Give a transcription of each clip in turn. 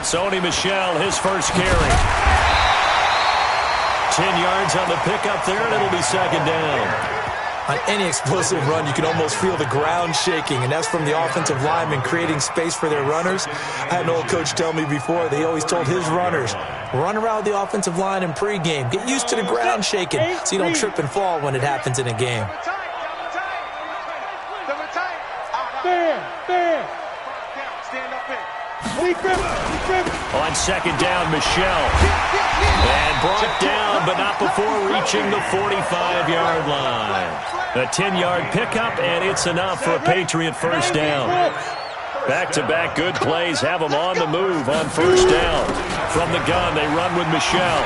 Sony Michel, his first carry. 10 yards on the pickup there, and it'll be second down. On any explosive run, you can almost feel the ground shaking, and that's from the offensive linemen creating space for their runners. I had an old coach tell me before, they always told his runners, run around the offensive line in pregame. Get used to the ground shaking so you don't trip and fall when it happens in a game. On second down, Michel. And brought down, but not before reaching the 45-yard line. A 10-yard pickup, and it's enough for a Patriot first down. Back-to-back good plays have them on the move on first down. From the gun, they run with Michel.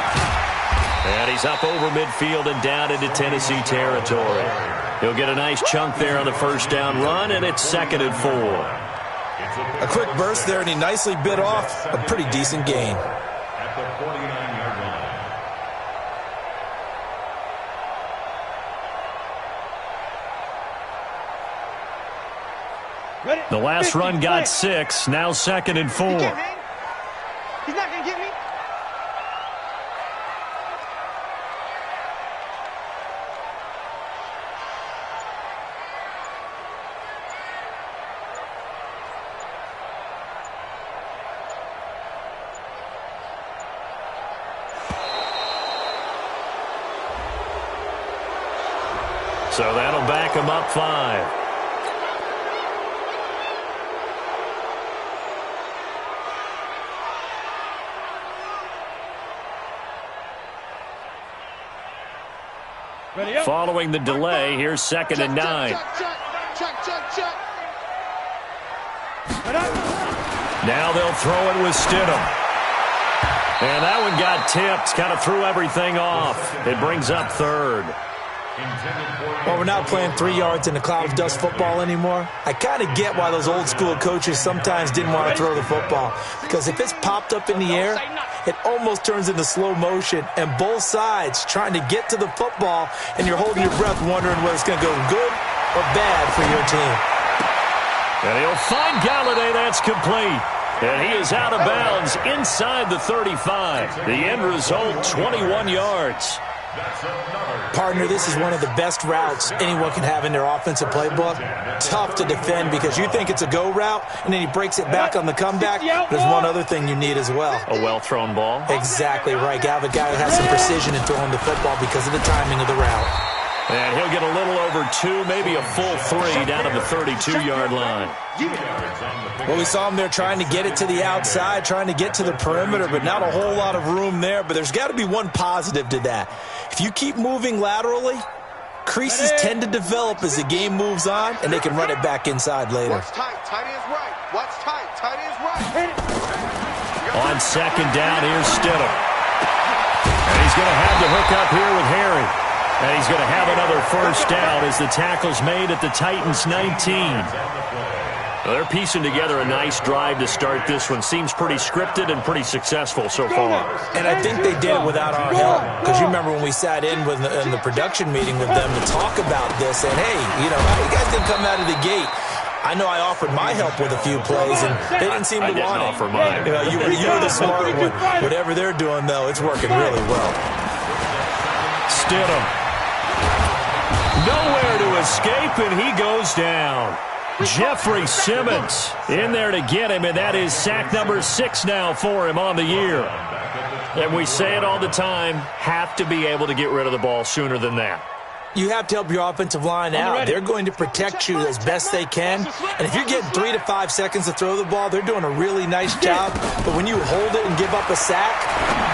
And he's up over midfield and down into Tennessee territory. He'll get a nice chunk there on the first down run, and it's 2nd and 4. A quick burst there, and he nicely bit off a pretty decent gain. The last run got 6, now 2nd and 4. He's not going to get me. So that'll back him up 5. Following the delay, here's 2nd and 9. Now they'll throw it with Stidham. And that one got tipped, kind of threw everything off. It brings up 3rd. Well, we're not playing 3 yards in a cloud of dust football anymore. I kind of get why those old school coaches sometimes didn't want to throw the football. Because if it's popped up in the air, it almost turns into slow motion. And both sides trying to get to the football, and you're holding your breath wondering whether it's going to go good or bad for your team. And he'll find Galladay. That's complete. And he is out of bounds inside the 35. The end result, 21 yards. Partner, this is one of the best routes anyone can have in their offensive playbook. Tough to defend because you think it's a go route, and then he breaks it back on the comeback. There's one other thing you need as well. A well-thrown ball? Exactly right. You have a guy who has some precision in throwing the football because of the timing of the route. And he'll get a little over 2, maybe a full 3 down to the 32-yard line. Well, we saw him there trying to get it to the outside, trying to get to the perimeter, but not a whole lot of room there. But there's got to be one positive to that. If you keep moving laterally, creases tend to develop as the game moves on, and they can run it back inside later. Watch tight, tight ends right. Watch tight, tight ends right. On second down, here's Stidham. And he's going to have to hook up here with Harry. And he's going to have another first down as the tackle's made at the Titans' 19. Well, they're piecing together a nice drive to start this one. Seems pretty scripted and pretty successful so far. And I think they did it without our help. Because you remember when we sat in the production meeting with them to talk about this, and hey, you guys didn't come out of the gate. I know I offered my help with a few plays, and they didn't seem to want it. I didn't offer mine. You were the smart one. Whatever they're doing, though, it's working really well. Stidham. Nowhere to escape, and he goes down. Jeffrey Simmons in there to get him, and that is sack number 6 now for him on the year. And we say it all the time, have to be able to get rid of the ball sooner than that. You have to help your offensive line out. They're going to protect you as best they can. And if you're getting 3 to 5 seconds to throw the ball, they're doing a really nice job. But when you hold it and give up a sack,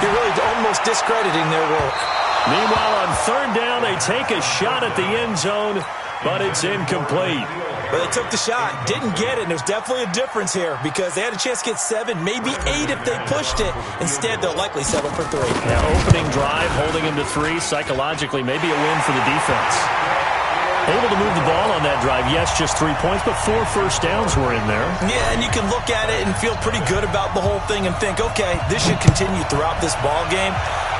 you're really almost discrediting their work. Meanwhile, on third down, they take a shot at the end zone, but it's incomplete. Well, they took the shot, didn't get it, and there's definitely a difference here because they had a chance to get 7, maybe 8 if they pushed it. Instead, they'll likely settle for 3. Now, opening drive, holding him to 3, psychologically, maybe a win for the defense. Able to move the ball on that drive. Yes, just 3 points, but 4 first downs were in there. Yeah, and you can look at it and feel pretty good about the whole thing and think, okay, this should continue throughout this ball game.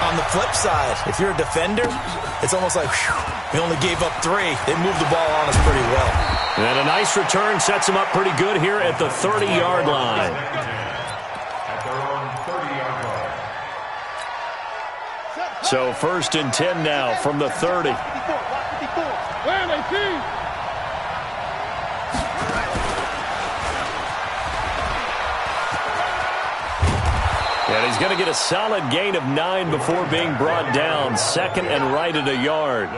On the flip side, if you're a defender, it's almost like, whew, we only gave up 3. They moved the ball on us pretty well. And a nice return sets them up pretty good here at the 30-yard line. So 1st and 10 now from the 30. And he's going to get a solid gain of 9 before being brought down. 2nd and right at a yard.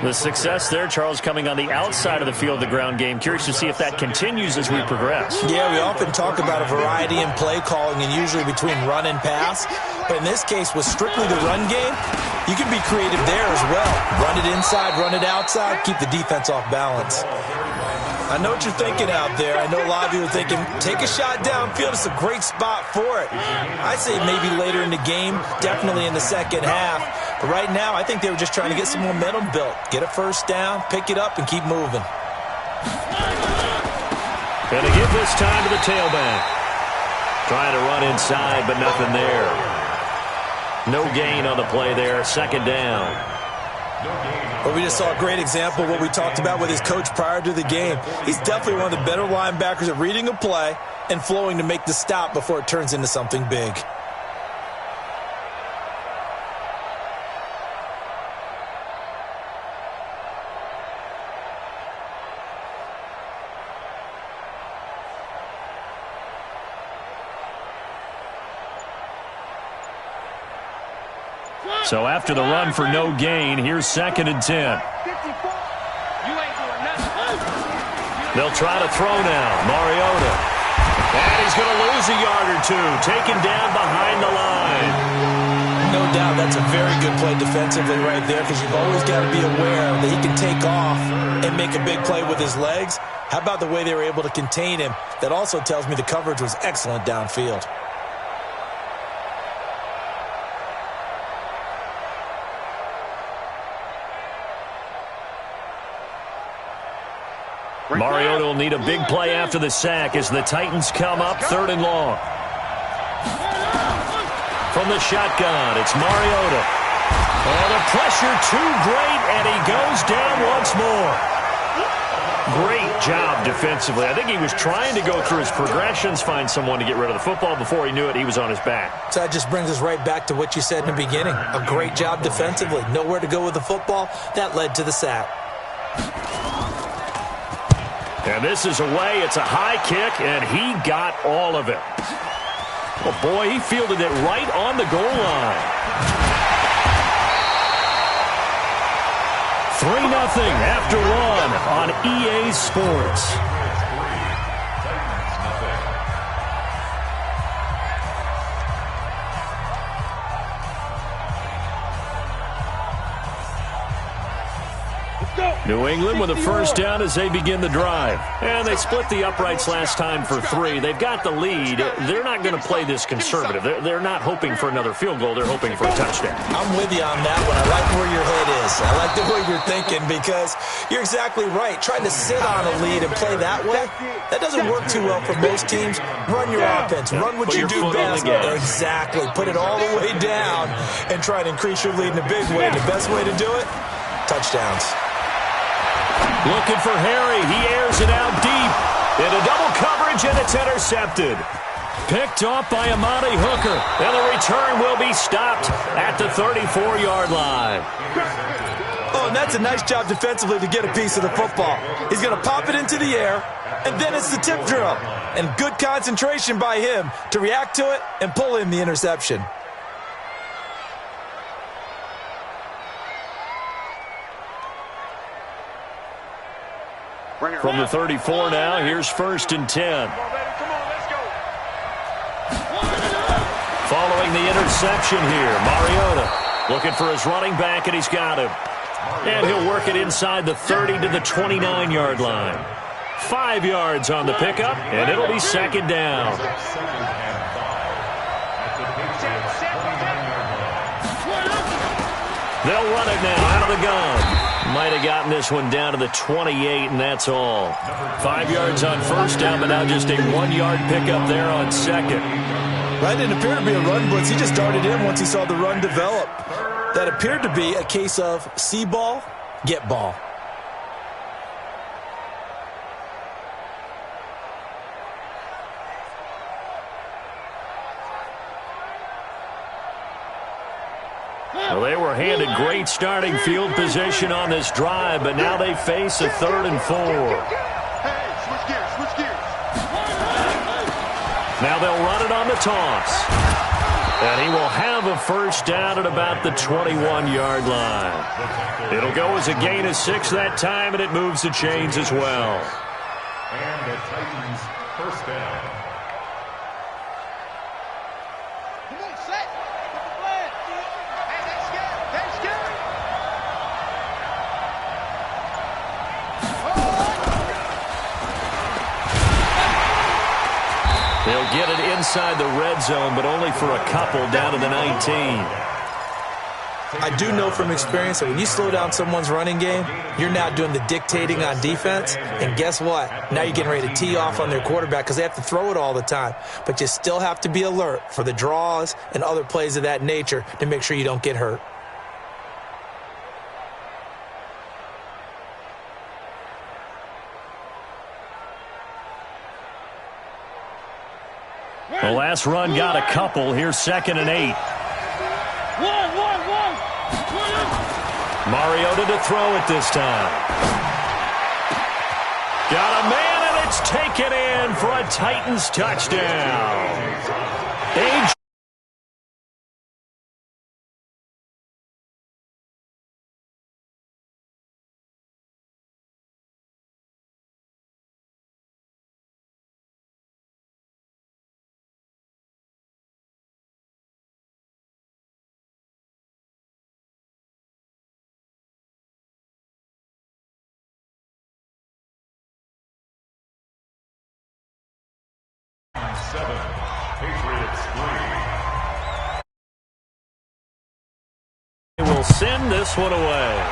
The success there, Charles, coming on the outside of the field, the ground game. Curious to see if that continues as we progress. Yeah, we often talk about a variety in play calling and usually between run and pass. But in this case, with strictly the run game, you can be creative there as well. Run it inside, run it outside, keep the defense off balance. I know what you're thinking out there. I know a lot of you are thinking, take a shot downfield. It's a great spot for it. I say maybe later in the game, definitely in the second half. But right now, I think they were just trying to get some momentum built. Get a first down, pick it up, and keep moving. And to give this time to the tailback. Trying to run inside, but nothing there. No gain on the play there. 2nd down. Well, we just saw a great example of what we talked about with his coach prior to the game. He's definitely one of the better linebackers at reading a play and flowing to make the stop before it turns into something big. So after the run for no gain, here's 2nd and 10. They'll try to throw now. Mariota. And he's going to lose a yard or 2. Taken down behind the line. No doubt that's a very good play defensively right there because you've always got to be aware that he can take off and make a big play with his legs. How about the way they were able to contain him? That also tells me the coverage was excellent downfield. Mariota will need a big play after the sack as the Titans come up 3rd and long. From the shotgun, it's Mariota. Oh, the pressure too great, and he goes down once more. Great job defensively. I think he was trying to go through his progressions, find someone to get rid of the football. Before he knew it, he was on his back. So that just brings us right back to what you said in the beginning. A great job defensively. Nowhere to go with the football. That led to the sack. And this is away. It's a high kick, and he got all of it. Oh, boy, he fielded it right on the goal line. 3-0 after 1 on EA Sports. New England with a first down as they begin the drive. And they split the uprights last time for 3. They've got the lead. They're not going to play this conservative. They're not hoping for another field goal. They're hoping for a touchdown. I'm with you on that one. I like where your head is. I like the way you're thinking because you're exactly right. Trying to sit on a lead and play that way, that doesn't work too well for most teams. Run your offense. Run what you do best. Exactly. Put it all the way down and try to increase your lead in a big way. The best way to do it, touchdowns. Looking for Harry. He airs it out deep. Into double coverage, and it's intercepted. Picked off by Amani Hooker. And the return will be stopped at the 34-yard line. Oh, and that's a nice job defensively to get a piece of the football. He's going to pop it into the air, and then it's the tip drill. And good concentration by him to react to it and pull in the interception. From the 34 now, here's 1st and 10. Following the interception here, Mariota looking for his running back, and he's got him. And he'll work it inside the 30 to the 29-yard line. 5 yards on the pickup, and it'll be 2nd down. They'll run it now out of the gun. Might have gotten this one down to the 28, and that's all. 5 yards on first down, but now just a 1-yard pickup there on second. That didn't appear to be a run blitz. He just darted in once he saw the run develop. That appeared to be a case of see ball, get ball. Well, they were handed great starting field position on this drive, but now they face a 3rd and 4. Hey, switch gears, switch gears. Now they'll run it on the toss. And he will have a first down at about the 21-yard line. It'll go as a gain of 6 that time, and it moves the chains as well. And the Titans first down. Come on, set. Put the flag. Hey, they scared. They scared. They'll get it inside the red zone, but only for a couple down to the 19. I do know from experience that when you slow down someone's running game, you're now doing the dictating on defense. And guess what? Now you're getting ready to tee off on their quarterback because they have to throw it all the time. But you still have to be alert for the draws and other plays of that nature to make sure you don't get hurt. The last run got a couple. Here's 2nd and 8. Mariota to throw it this time. Got a man, and it's taken in for a Titans touchdown. Patriots 3. They will send this one away.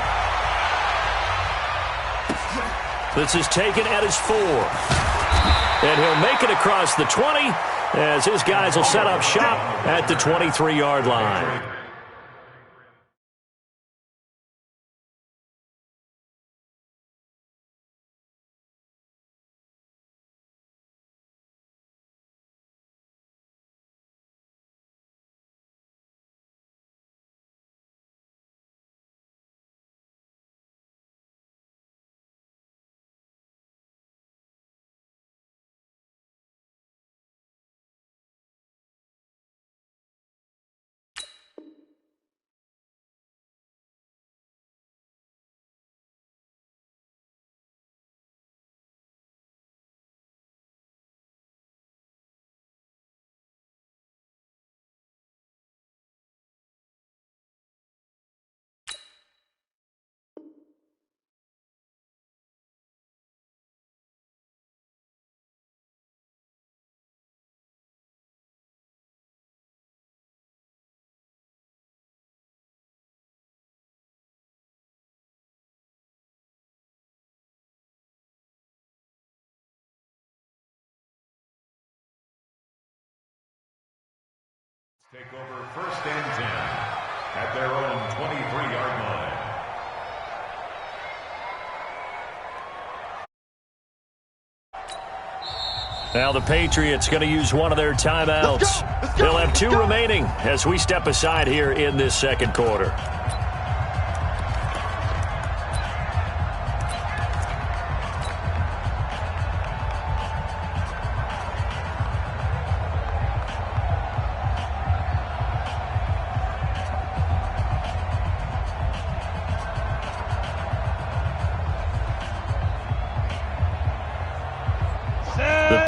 This is taken at his 4. And he'll make it across the 20 as his guys will set up shop at the 23-yard line. Take over 1st and 10 at their own 23-yard line. Now the Patriots going to use one of their timeouts. They'll have 2 remaining as we step aside here in this 2nd quarter.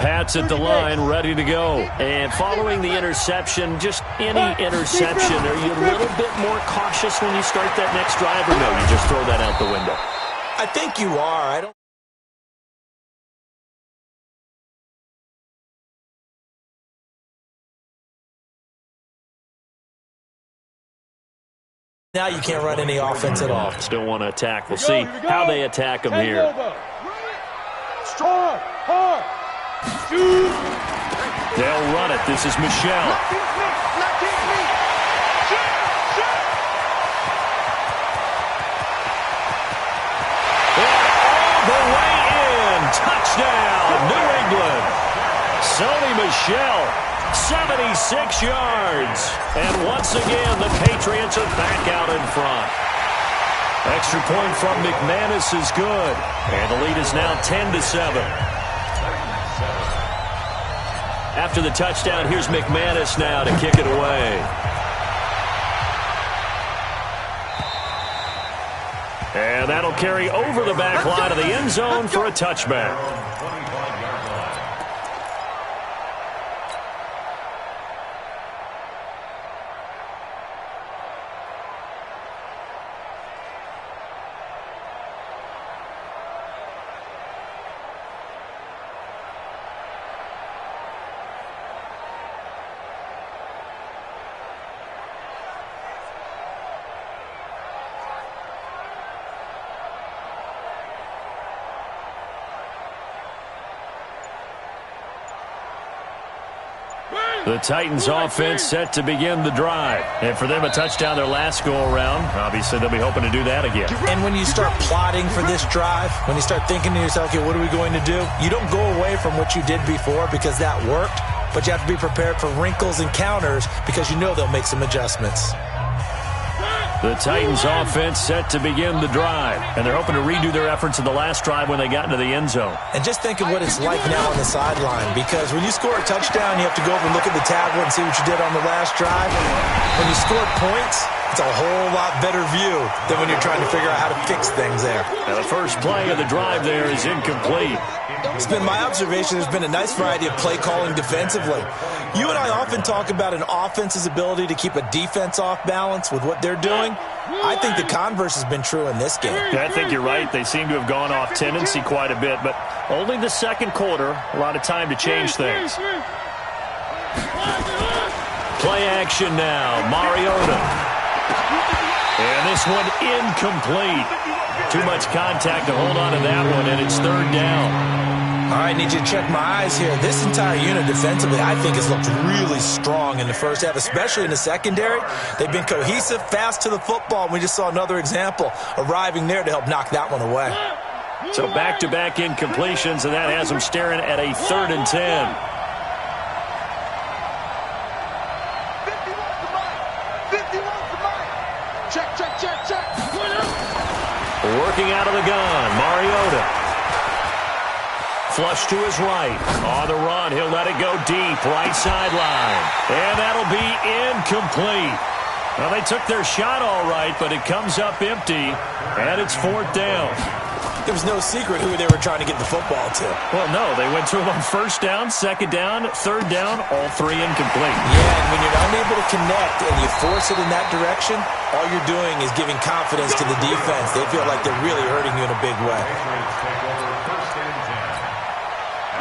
Pats at the line, ready to go. And following the interception, just any interception, are you a little bit more cautious when you start that next drive, or no, you just throw that out the window? I think you are. I don't Now you can't run any offense at all. Still want to attack. We'll see how they attack him here. Strong, hard, shoot. They'll run it. This is Michelle. The way in. Touchdown, New England. Sony Michel, 76 yards. And once again, the Patriots are back out in front. Extra point from McManus is good. And the lead is now 10-7. After the touchdown, here's McManus now to kick it away. And that'll carry over the back line of the end zone for a touchback. The Titans offense set to begin the drive. And for them, a touchdown their last go-around. Obviously, they'll be hoping to do that again. And when you start plotting for this drive, when you start thinking to yourself, okay, what are we going to do? You don't go away from what you did before because that worked, but you have to be prepared for wrinkles and counters because you know they'll make some adjustments. The Titans offense set to begin the drive, and they're hoping to redo their efforts in the last drive when they got into the end zone. And just think of what it's like now on the sideline, because when you score a touchdown, you have to go over and look at the tablet and see what you did on the last drive. When you scored points, it's a whole lot better view than when you're trying to figure out how to fix things there. Now the first play of the drive there is incomplete. It's been my observation there's been a nice variety of play calling defensively. You and I often talk about an offense's ability to keep a defense off balance with what they're doing. I think the converse has been true in this game. Yeah, I think you're right. They seem to have gone off tendency quite a bit, but only the second quarter, a lot of time to change things. Play action now, Mariota. And this one incomplete. Too much contact to hold on to that one, and it's third down. All right, need you to check my eyes here. This entire unit defensively, I think, has looked really strong in the first half, especially in the secondary. They've been cohesive, fast to the football, and we just saw another example arriving there to help knock that one away. So back-to-back incompletions, and that has them staring at a 3rd and 10. 51's the mic. Check, check, check, check. Working out of the gun, Mariota. Flush to his right. On the run, he'll let it go deep, right sideline. And that'll be incomplete. Well, they took their shot all right, but it comes up empty, and it's 4th down. There was no secret who they were trying to get the football to. Well, no, they went to him on 1st down, 2nd down, 3rd down, all 3 incomplete. Yeah, and when you're unable to connect and you force it in that direction, all you're doing is giving confidence to the defense. They feel like they're really hurting you in a big way.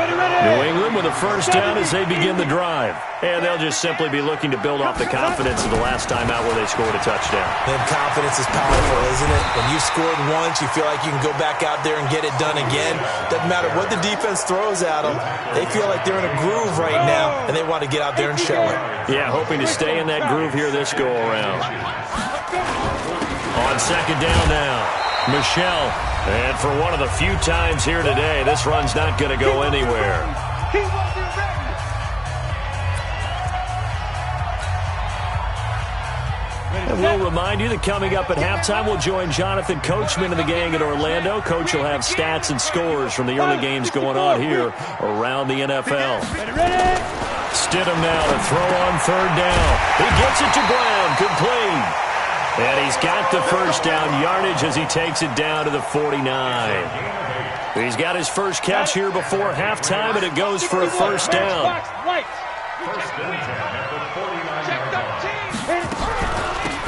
New England with a 1st down as they begin the drive. And they'll just simply be looking to build off the confidence of the last time out where they scored a touchdown. And confidence is powerful, isn't it? When you scored once, you feel like you can go back out there and get it done again. Doesn't matter what the defense throws at them. They feel like they're in a groove right now, and they want to get out there and show it. Yeah, hoping to stay in that groove here this go-around. On 2nd down now, Michelle. And for one of the few times here today, this run's not going to go anywhere. And we'll remind you that coming up at halftime, we'll join Jonathan Coachman and the gang in Orlando. Coach will have stats and scores from the early games going on here around the NFL. Stidham now to throw on 3rd down. He gets it to Brown, complete. And he's got the 1st down yardage as he takes it down to the 49. He's got his first catch here before halftime, and it goes for a 1st down.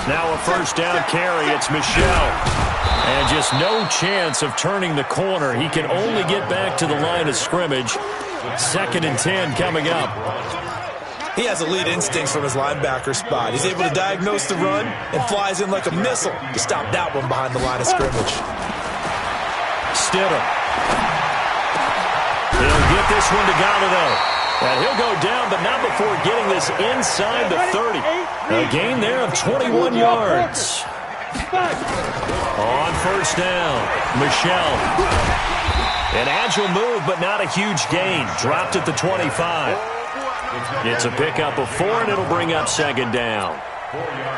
Now a 1st down carry. It's Michel. And just no chance of turning the corner. He can only get back to the line of scrimmage. 2nd and 10 coming up. He has elite instincts from his linebacker spot. He's able to diagnose the run and flies in like a missile to stop that one behind the line of scrimmage. Stidham. He'll get this one to Galladay. And he'll go down, but not before getting this inside the 30. A gain there of 21 yards. On first down, Michelle. An agile move, but not a huge gain. Dropped at the 25. It's a pickup of 4, and it'll bring up second down.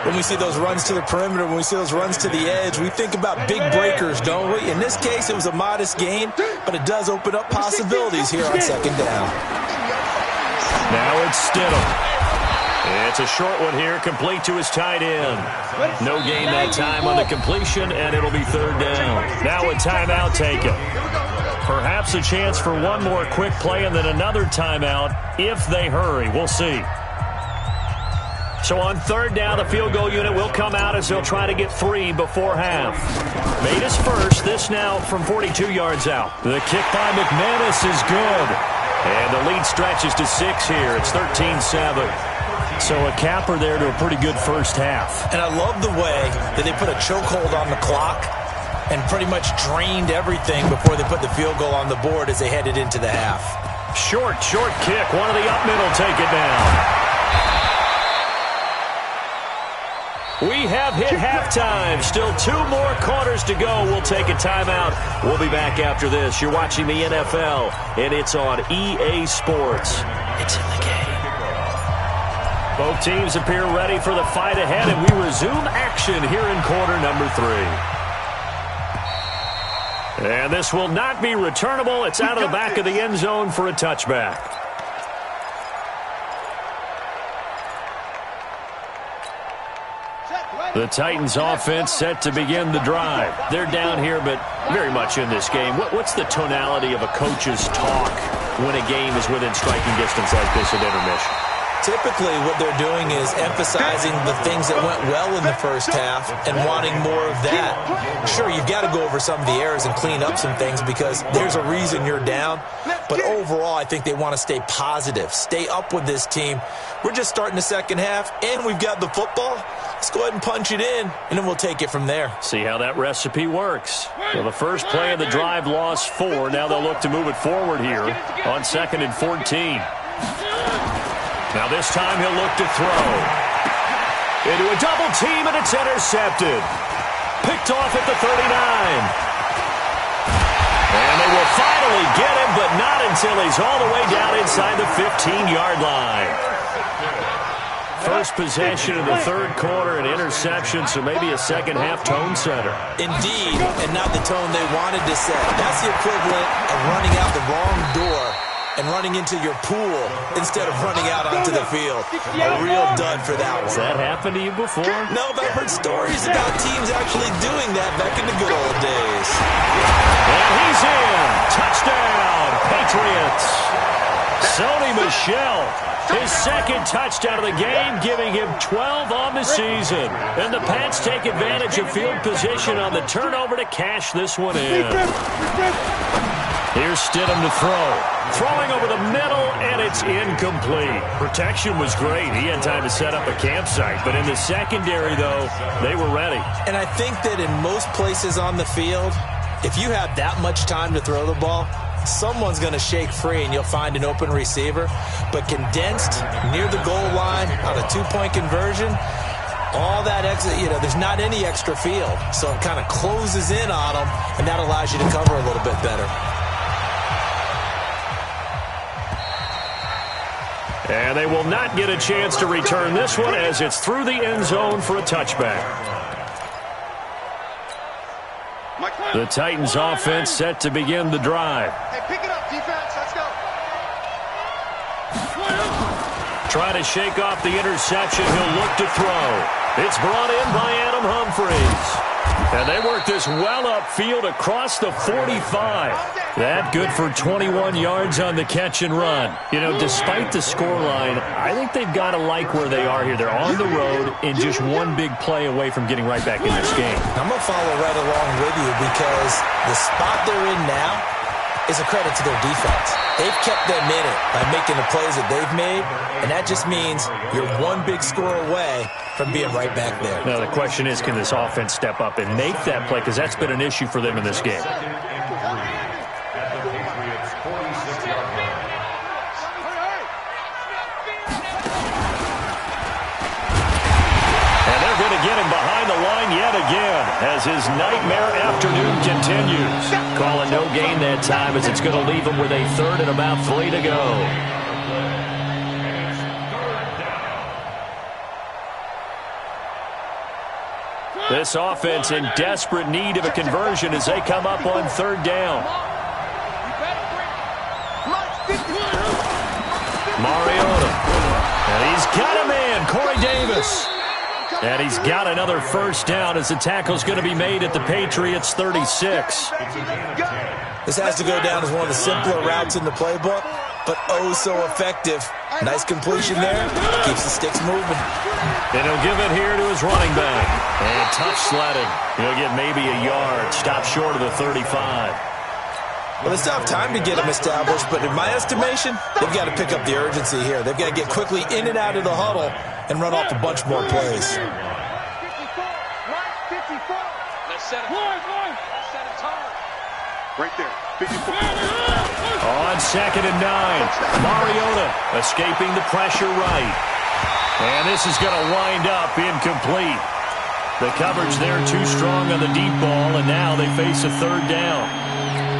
When we see those runs to the perimeter, when we see those runs to the edge, we think about big breakers, don't we? In this case, it was a modest gain, but it does open up possibilities here on second down. Now it's Stidham. It's a short one here, complete to his tight end. No gain that time on the completion, and it'll be third down. Now a timeout taken. Perhaps a chance for one more quick play and then another timeout if they hurry. We'll see. So on third down, the field goal unit will come out as they'll try to get 3 before half. Made his first. This now from 42 yards out. The kick by McManus is good. And the lead stretches to 6 here. It's 13-7. So a capper there to a pretty good first half. And I love the way that they put a chokehold on the clock and pretty much drained everything before they put the field goal on the board as they headed into the half. Short kick. One of the up middle take it down. We have hit halftime. Still 2 more quarters to go. We'll take a timeout. We'll be back after this. You're watching the NFL, and it's on EA Sports. It's in the game. Both teams appear ready for the fight ahead, and we resume action here in quarter number 3. And this will not be returnable. It's out of the back of the end zone for a touchback. The Titans offense set to begin the drive. They're down here, but very much in this game. What's the tonality of a coach's talk when a game is within striking distance like this at intermission? Typically, what they're doing is emphasizing the things that went well in the first half and wanting more of that. Sure, you've got to go over some of the errors and clean up some things because there's a reason you're down. But overall, I think they want to stay positive, stay up with this team. We're just starting the second half, and we've got the football. Let's go ahead and punch it in, and then we'll take it from there. See how that recipe works. Well, the first play of the drive lost 4. Now they'll look to move it forward here on 2nd and 14. Now this time he'll look to throw. Into a double team, and it's intercepted. Picked off at the 39. And they will finally get him, but not until he's all the way down inside the 15-yard line. First possession of the third quarter, an interception, so maybe a second-half tone setter. Indeed, and not the tone they wanted to set. That's the equivalent of running out the wrong door and running into your pool instead of running out onto the field. A real dud for that one. Has that happened to you before? No, but I've heard stories about teams actually doing that back in the good old days. And he's in. Touchdown, Patriots. Sony Michel, his second touchdown of the game, giving him 12 on the season. And the Pats take advantage of field position on the turnover to cash this one in. Here's Stidham to throw. Throwing over the middle, and it's incomplete. Protection was great. He had time to set up a campsite. But in the secondary, though, they were ready. And I think that in most places on the field, if you have that much time to throw the ball, someone's going to shake free, and you'll find an open receiver. But condensed, near the goal line, on a 2-point conversion, all that extra, there's not any extra field. So it kind of closes in on them, and that allows you to cover a little bit better. And they will not get a chance to return this one as it's through the end zone for a touchback. The Titans offense set to begin the drive. Hey, pick it up, defense. Let's go. Trying to shake off the interception. He'll look to throw. It's brought in by Adam Humphries. And they work this well upfield across the 45. That good for 21 yards on the catch and run. Despite the scoreline, I think they've got to like where they are here. They're on the road and just one big play away from getting right back in this game. I'm going to follow right along with you because the spot they're in now, is a credit to their defense. They've kept them in it by making the plays that they've made, and that just means you're one big score away from being right back there. Now, the question is, can this offense step up and make that play? Because that's been an issue for them in this game. Get him behind the line yet again as his nightmare afternoon continues. Calling no gain that time as it's going to leave him with a third and about 3 to go. This offense in desperate need of a conversion as they come up on third down. Mariota. And he's got a man, Corey Davis. And he's got another first down as the tackle's going to be made at the Patriots' 36. This has to go down as one of the simpler routes in the playbook, but oh so effective. Nice completion there. Keeps the sticks moving. And he'll give it here to his running back. And tough sledding. He'll get maybe a yard. Stop short of the 35. Well, they still have time to get them established, but in my estimation, they've got to pick up the urgency here. They've got to get quickly in and out of the huddle and run off a bunch more plays. Right there. 54. On 2nd and 9. Mariota escaping the pressure right. And this is going to wind up incomplete. The coverage there too strong on the deep ball, and now they face a third down.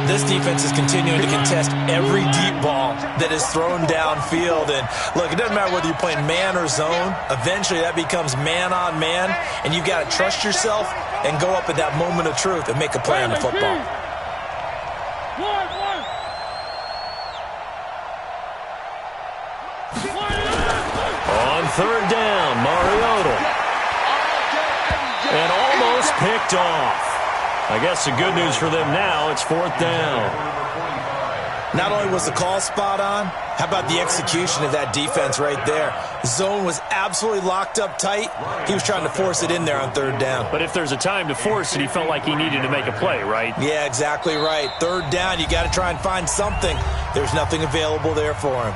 This defense is continuing to contest every deep ball that is thrown downfield. And look, it doesn't matter whether you're playing man or zone. Eventually that becomes man on man, and you've got to trust yourself and go up at that moment of truth and make a play on the football. On third down, Mariota. And almost picked off. I guess the good news for them now, it's 4th down. Not only was the call spot on, how about the execution of that defense right there? Zone was absolutely locked up tight. He was trying to force it in there on third down. But if there's a time to force it, he felt like he needed to make a play, right? Yeah, exactly right. Third down, you got to try and find something. There's nothing available there for him.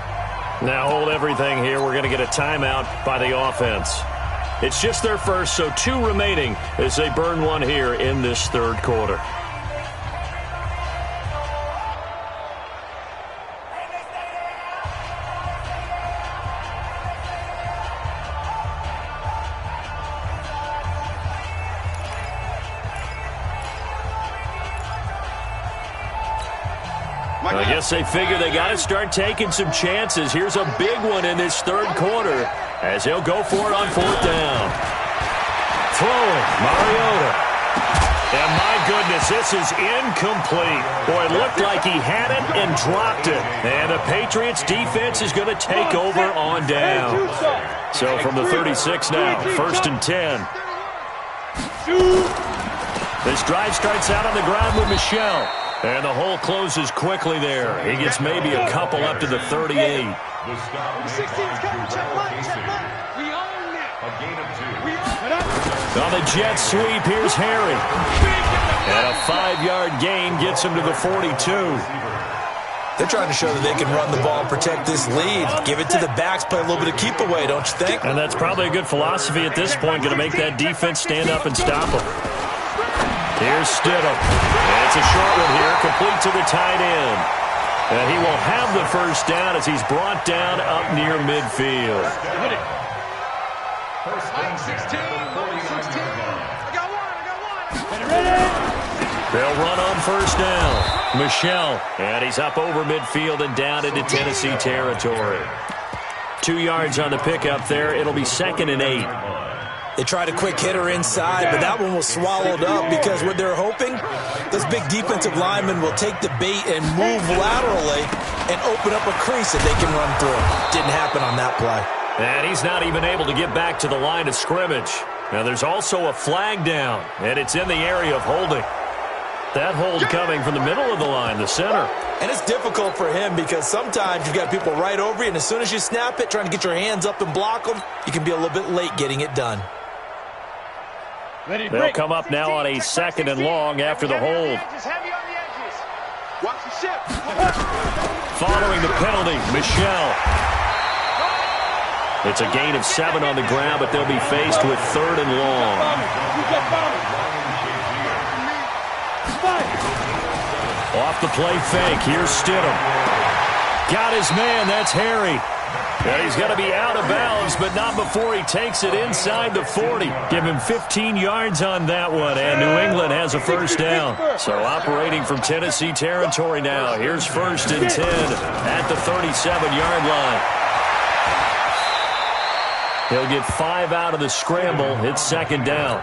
Now hold everything here. We're going to get a timeout by the offense. It's just their first, so 2 remaining as they burn one here in this third quarter. I guess they figure they got to start taking some chances. Here's a big one in this third quarter as he'll go for it on 4th down. Throwing, Mariota. And my goodness, this is incomplete. Boy, it looked like he had it and dropped it. And the Patriots defense is going to take over on down. So from the 36 now, 1st and 10. This drive starts out on the ground with Michel. And the hole closes quickly there. He gets maybe a couple up to the 38. On the jet sweep, here's Harry. And a 5-yard gain gets him to the 42. They're trying to show that they can run the ball and protect this lead. Give it to the backs, play a little bit of keep away, don't you think? And that's probably a good philosophy at this point, going to make that defense stand up and stop them. Here's Stidham. And it's a short one here, complete to the tight end. And he will have the first down as he's brought down up near midfield. They'll run on first down. Michel. And he's up over midfield and down into Tennessee territory. 2 yards on the pickup there. It'll be 2nd and 8. They tried a quick hitter inside, but that one was swallowed up because what they're hoping, those big defensive linemen will take the bait and move laterally and open up a crease that they can run through. Didn't happen on that play. And he's not even able to get back to the line of scrimmage. Now there's also a flag down, and it's in the area of holding. That hold coming from the middle of the line, the center. And it's difficult for him because sometimes you've got people right over you, and as soon as you snap it, trying to get your hands up and block them, you can be a little bit late getting it done. They'll come up now on a 2nd and long after the hold. Watch the Following the penalty, Michelle. It's a gain of 7 on the ground, but they'll be faced with 3rd and long. Off the play fake. Here's Stidham. Got his man. That's Harry. And he's going to be out of bounds, but not before he takes it inside the 40. Give him 15 yards on that one, and New England has a first down. So operating from Tennessee territory now. Here's 1st and 10 at the 37-yard line. He'll get 5 out of the scramble. It's 2nd down.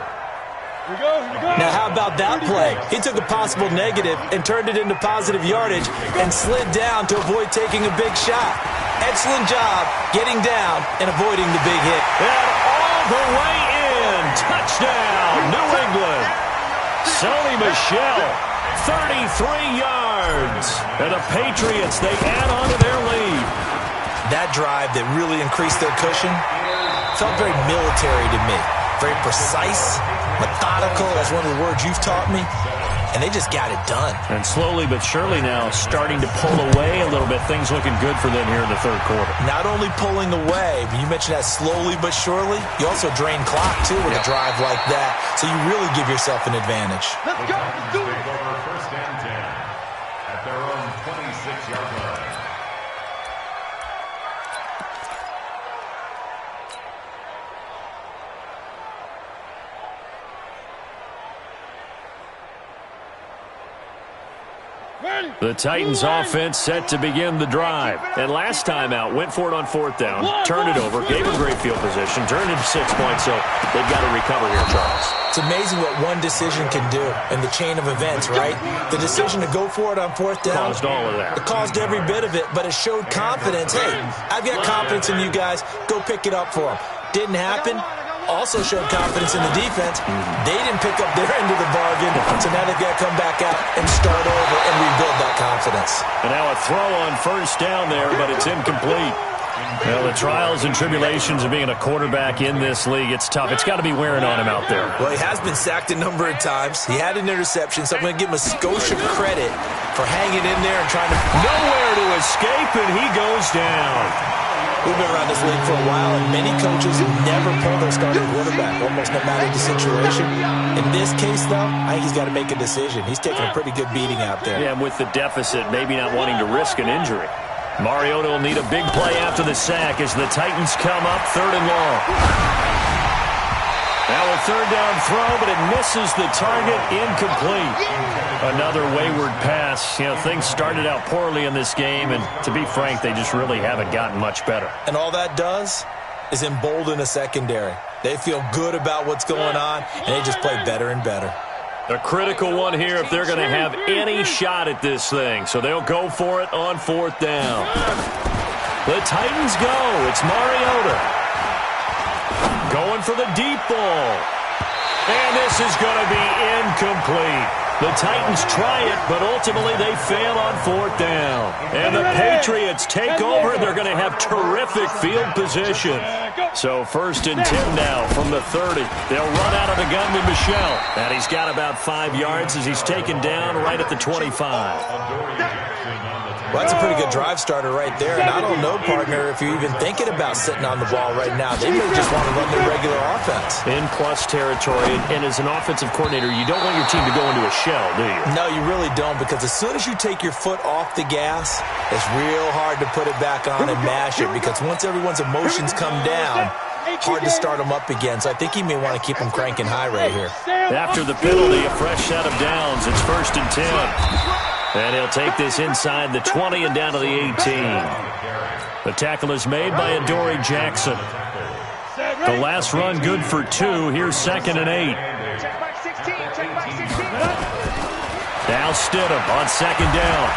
Now, how about that play? He took a possible negative and turned it into positive yardage and slid down to avoid taking a big shot. Excellent job getting down and avoiding the big hit. And all the way in. Touchdown, New England. Sony Michel, 33 yards. And the Patriots, they add on to their lead. That drive that really increased their cushion felt very military to me. Very precise, methodical. That's one of the words you've taught me. And they just got it done. And slowly but surely now starting to pull away a little bit. Things looking good for them here in the 3rd quarter. Not only pulling away, but you mentioned that slowly but surely. You also drain clock, too, with a drive like that. So you really give yourself an advantage. Let's go. Let's do it. Take over 1st and 10 at their own 26-yard line. The Titans offense set to begin the drive. And last time out, went for it on 4th down, turned it over, gave them great field position, turned it 6 points, so they've got to recover here, Charles. It's amazing what one decision can do in the chain of events, right? The decision to go for it on 4th down. Caused all of that. It caused every bit of it, but it showed confidence. Hey, I've got confidence in you guys. Go pick it up for them. Didn't happen. Also showed confidence in the defense. They didn't pick up their end of the bargain, so now they've got to come back out and start over and rebuild that confidence. And now a throw on 1st down there, but it's incomplete. Well, the trials and tribulations of being a quarterback in this league, it's tough. It's got to be wearing on him out there. Well, he has been sacked a number of times. He had an interception, so I'm going to give him a skosh of credit for hanging in there and trying to... Nowhere to escape, and he goes down. We've been around this league for a while, and many coaches never pull their starting quarterback, almost no matter the situation. In this case, though, I think he's got to make a decision. He's taking a pretty good beating out there. Yeah, and with the deficit, maybe not wanting to risk an injury. Mariota will need a big play after the sack as the Titans come up 3rd and long. Now a 3rd down throw, but it misses the target, incomplete. Another wayward pass. You know, things started out poorly in this game, and to be frank, they just really haven't gotten much better. And all that does is embolden a secondary. They feel good about what's going on, and they just play better and better. A critical one here if they're going to have any shot at this thing. So they'll go for it on 4th down. The Titans go. It's Mariota. Going for the deep ball. And this is going to be incomplete. The Titans try it, but ultimately they fail on 4th down. And the Patriots take over. They're going to have terrific field position. So 1st and 10 now from the 30. They'll run out of the gun with Michel. And he's got about 5 yards as he's taken down right at the 25. Well, that's a pretty good drive starter right there. And I don't know, partner, if you're even thinking about sitting on the ball right now. They may just want to run their regular offense. In plus territory, and as an offensive coordinator, you don't want your team to go into a shell, do you? No, you really don't, because as soon as you take your foot off the gas, it's real hard to put it back on and mash it, because once everyone's emotions come down, hard to start them up again. So I think he may want to keep them cranking high right here. After the penalty, a fresh set of downs. It's 1st and 10. And he'll take this inside the 20 and down to the 18. The tackle is made by Adoree Jackson. The last run good for 2. Here's 2nd and 8. Now Stidham on 2nd down.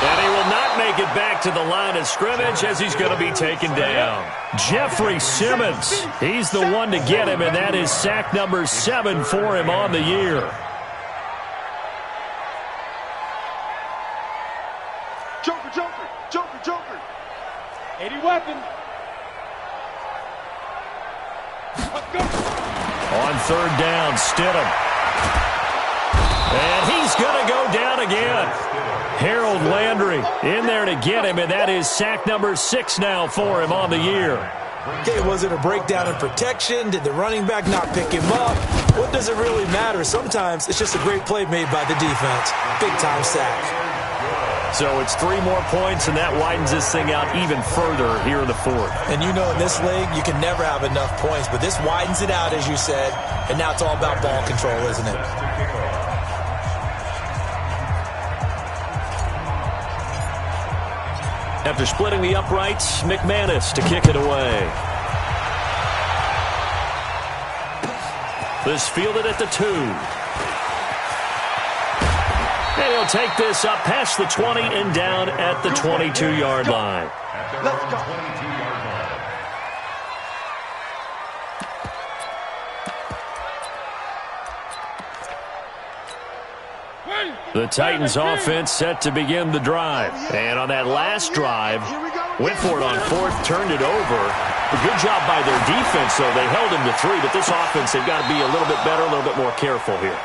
And he will not make it back to the line of scrimmage as he's going to be taken down. Jeffrey Simmons, he's the one to get him, and that is sack number 7 for him on the year. Joker, Joker, Joker, Joker. 80 weapon. On 3rd down, Stidham. And he's going to go down again. Harold Landry in there to get him, and that is sack number 6 now for him on the year. Okay, was it a breakdown in protection? Did the running back not pick him up? What does it really matter? Sometimes it's just a great play made by the defense. Big-time sack. So it's 3 more points, and that widens this thing out even further here in the 4th. And you know in this league, you can never have enough points, but this widens it out, as you said, and now it's all about ball control, isn't it? After splitting the uprights, McManus to kick it away. This fielded at the 2. And he'll take this up past the 20 and down at the 22-yard line. Let's go. The Titans offense set to begin the drive. And on that last drive, went for it on 4th, turned it over. A good job by their defense, though. They held him to 3, but this offense, they've got to be a little bit better, a little bit more careful here.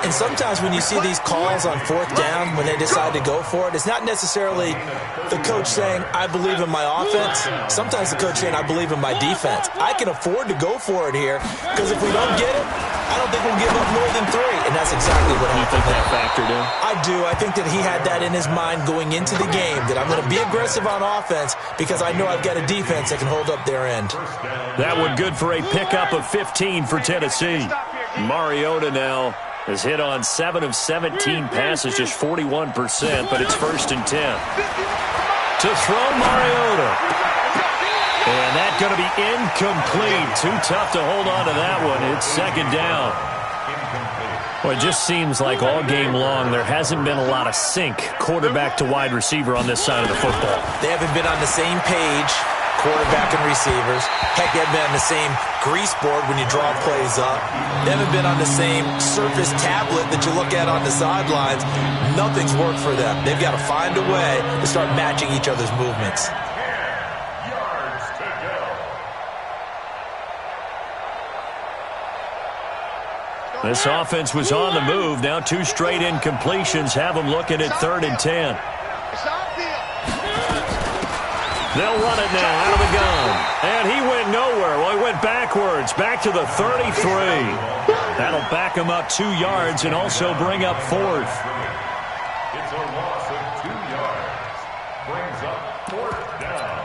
And sometimes when you see these calls on 4th down, when they decide to go for it, it's not necessarily the coach saying, I believe in my offense. Sometimes the coach saying, I believe in my defense. I can afford to go for it here, because if we don't get it, I don't think we'll give up more than 3. And that's exactly what happened. You think that factored in? I do. I think that he had that in his mind going into the game, that I'm going to be aggressive on offense because I know I've got a defense that can hold up their end. That one good for a pickup of 15 for Tennessee. Mariota now has hit on 7 of 17 passes, just 41%, but it's 1st and 10. To throw Mariota. And that's going to be incomplete. Too tough to hold on to that one. It's 2nd down. Well, it just seems like all game long there hasn't been a lot of sync quarterback to wide receiver on this side of the football. They haven't been on the same page, quarterback and receivers. Heck, they haven't been on the same grease board when you draw plays up. They haven't been on the same surface tablet that you look at on the sidelines. Nothing's worked for them. They've got to find a way to start matching each other's movements. This offense was on the move. Now 2 straight incompletions have them looking at 3rd and 10. They'll run it now out of the gun. And he went nowhere. Well, he went backwards, back to the 33. That'll back him up 2 yards and also bring up 4th. It's a loss of 2 yards. Brings up 4th down.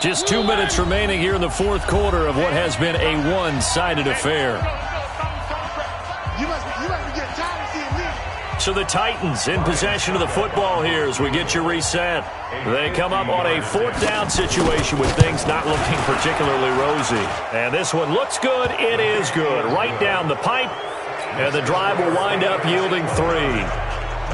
Just 2 minutes remaining here in the 4th quarter of what has been a one-sided affair. So the Titans in possession of the football here as we get you reset. They come up on a 4th down situation with things not looking particularly rosy. And this one looks good. It is good. Right down the pipe. And the drive will wind up yielding 3.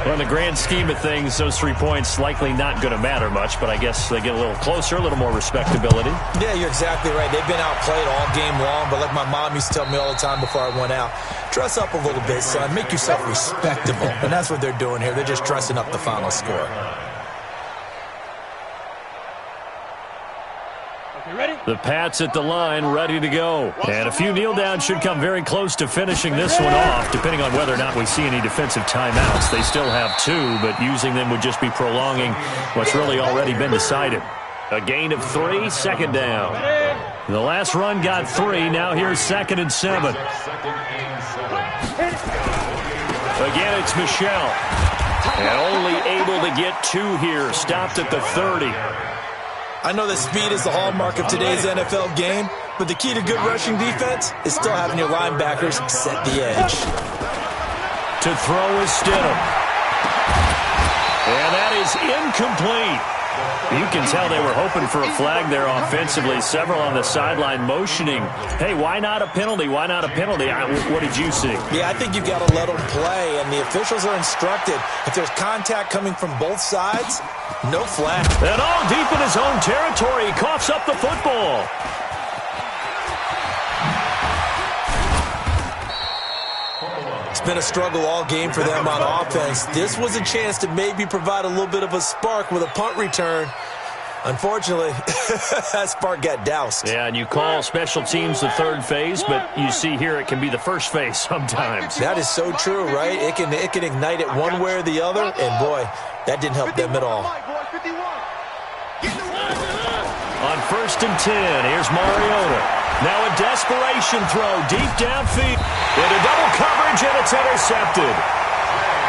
Well, in the grand scheme of things, those 3 points likely not going to matter much, but I guess they get a little closer, a little more respectability. Yeah, you're exactly right. They've been outplayed all game long, but like my mom used to tell me all the time before I went out, dress up a little bit, son. Make yourself respectable. And that's what they're doing here. They're just dressing up the final score. The Pats at the line, ready to go. And a few kneel downs should come very close to finishing this one off, depending on whether or not we see any defensive timeouts. They still have 2, but using them would just be prolonging what's really already been decided. A gain of 3, 2nd down. The last run got 3, now here's 2nd and 7. Again, it's Michel. And only able to get 2 here, stopped at the 30. I know that speed is the hallmark of today's NFL game, but the key to good rushing defense is still having your linebackers set the edge. To throw is Stidham. And that is incomplete. You can tell they were hoping for a flag there offensively. Several on the sideline motioning. Hey, why not a penalty? Why not a penalty? What did you see? Yeah, I think you've got to let them play, and the officials are instructed. If there's contact coming from both sides, no flag. And all deep in his own territory, he coughs up the football. It's been a struggle all game for them on offense. This was a chance to maybe provide a little bit of a spark with a punt return. Unfortunately, that spark got doused. Yeah, and you call special teams the third phase, but you see here it can be the first phase sometimes. That is so true, right? It can ignite it one way or the other, and boy, that didn't help them at all. On 1st and 10, here's Mariota. Now a desperation throw deep downfield. Into double coverage, and it's intercepted.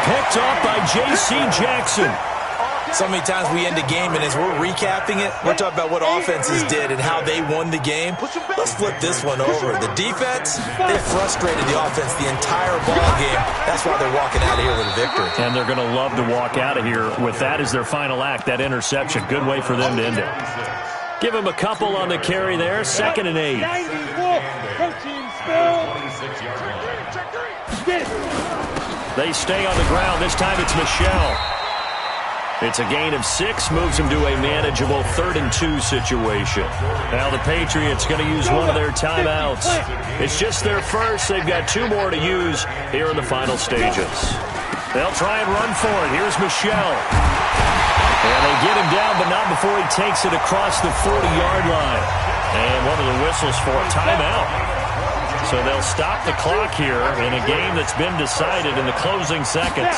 Picked off by J.C. Jackson. So many times we end a game, and as we're recapping it, we're talking about what offenses did and how they won the game. Let's flip this one over. The defense, they frustrated the offense the entire ball game. That's why they're walking out of here with a victory. And they're going to love to walk out of here with that as their final act, that interception. Good way for them to end it. Give them a couple on the carry there. 2nd and 8. They stay on the ground. This time it's Michelle. It's a gain of 6, moves them to a manageable 3rd and 2 situation. Now the Patriots going to use one of their timeouts. It's just their first. They've got 2 more to use here in the final stages. They'll try and run for it. Here's Michelle. And they get him down, but not before he takes it across the 40-yard line. And one of the whistles for a timeout. So they'll stop the clock here in a game that's been decided in the closing seconds.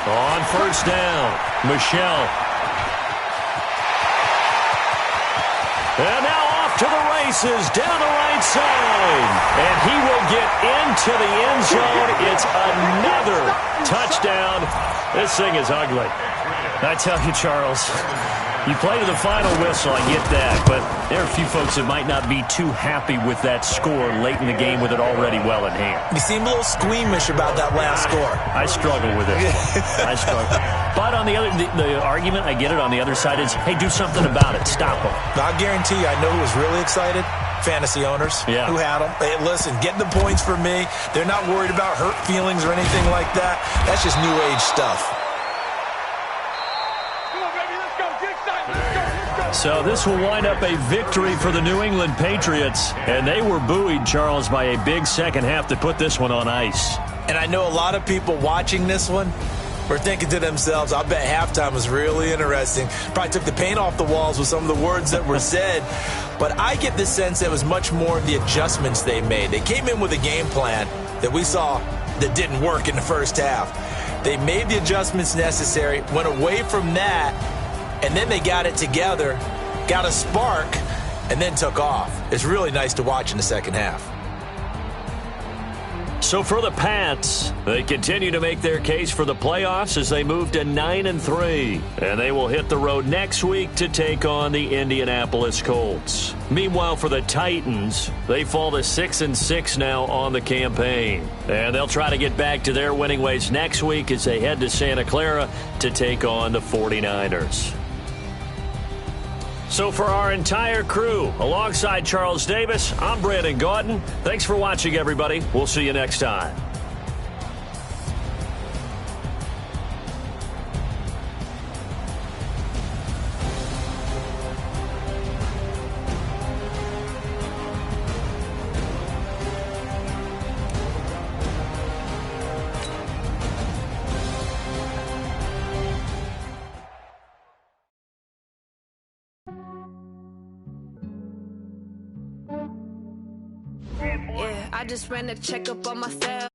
On 1st down, Michelle. And now off to the races, down the right side. And he will get into the end zone. It's another touchdown. This thing is ugly. I tell you, Charles, you play to the final whistle, I get that, but there are a few folks that might not be too happy with that score late in the game with it already well in hand. You seem a little squeamish about that last score. I struggle with it. I struggle. But on the other, the argument, I get it, on the other side is, hey, do something about it. Stop them. I guarantee you, I know who was really excited. Fantasy owners who had them. Hey, listen, get the points for me. They're not worried about hurt feelings or anything like that. That's just new age stuff. So this will wind up a victory for the New England Patriots. And they were buoyed, Charles, by a big second half to put this one on ice. And I know a lot of people watching this one were thinking to themselves, I bet halftime was really interesting. Probably took the paint off the walls with some of the words that were said. But I get the sense that it was much more the adjustments they made. They came in with a game plan that we saw that didn't work in the first half. They made the adjustments necessary, went away from that, and then they got it together, got a spark, and then took off. It's really nice to watch in the second half. So for the Pats, they continue to make their case for the playoffs as they move to 9-3. And they will hit the road next week to take on the Indianapolis Colts. Meanwhile, for the Titans, they fall to 6-6 now on the campaign. And they'll try to get back to their winning ways next week as they head to Santa Clara to take on the 49ers. So for our entire crew, alongside Charles Davis, I'm Brandon Gaudin. Thanks for watching, everybody. We'll see you next time. I just ran a checkup on myself.